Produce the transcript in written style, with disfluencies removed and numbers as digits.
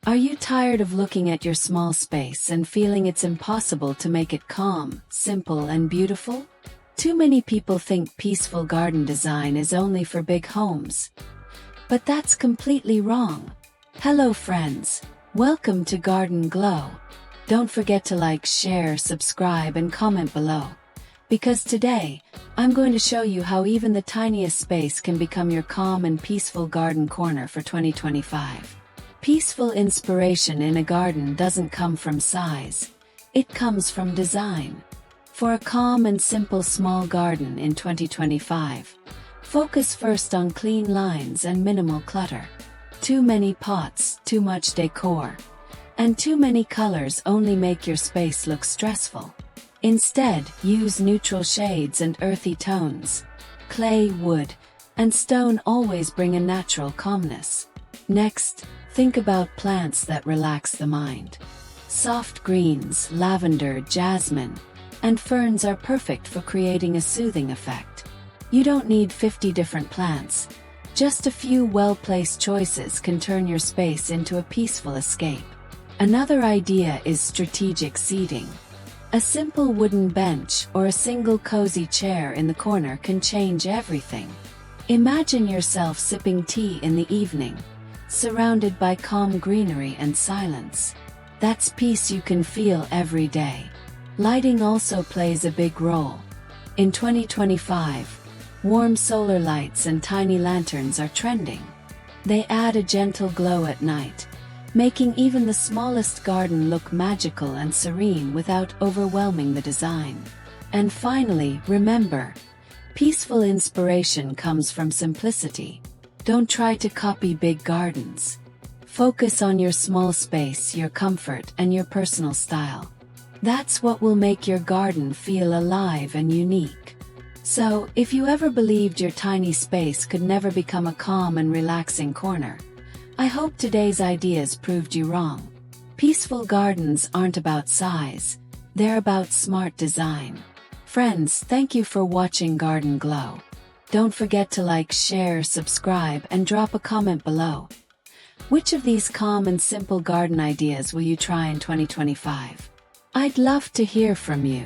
Are you tired of looking at your small space and feeling it's impossible to make it calm, simple, and beautiful? Too many people think peaceful garden design is only for big homes. But that's completely wrong. Hello friends, welcome to Garden Glow. Don't forget to like, share, subscribe, and comment below. Because today, I'm going to show you how even the tiniest space can become your calm and peaceful garden corner for 2025. Peaceful inspiration in a garden doesn't come from size. It comes from design. For a calm and simple small garden in 2025, focus first on clean lines and minimal clutter. Too many pots, too much decor, and too many colors only make your space look stressful. Instead, use neutral shades and earthy tones. Clay, wood, and stone always bring a natural calmness. Next, think about plants that relax the mind. Soft greens, lavender, jasmine, and ferns are perfect for creating a soothing effect. You don't need 50 different plants. Just a few well-placed choices can turn your space into a peaceful escape. Another idea is strategic seating. A simple wooden bench or a single cozy chair in the corner can change everything. Imagine yourself sipping tea in the evening, surrounded by calm greenery and silence. That's peace you can feel every day. Lighting also plays a big role. In 2025, warm solar lights and tiny lanterns are trending. They add a gentle glow at night, making even the smallest garden look magical and serene without overwhelming the design. And finally, remember, peaceful inspiration comes from simplicity. Don't try to copy big gardens. Focus on your small space, your comfort, and your personal style. That's what will make your garden feel alive and unique. So, if you ever believed your tiny space could never become a calm and relaxing corner, I hope today's ideas proved you wrong. Peaceful gardens aren't about size, they're about smart design. Friends, thank you for watching Garden Glow. Don't forget to like, share, subscribe, and drop a comment below. Which of these calm and simple garden ideas will you try in 2025? I'd love to hear from you.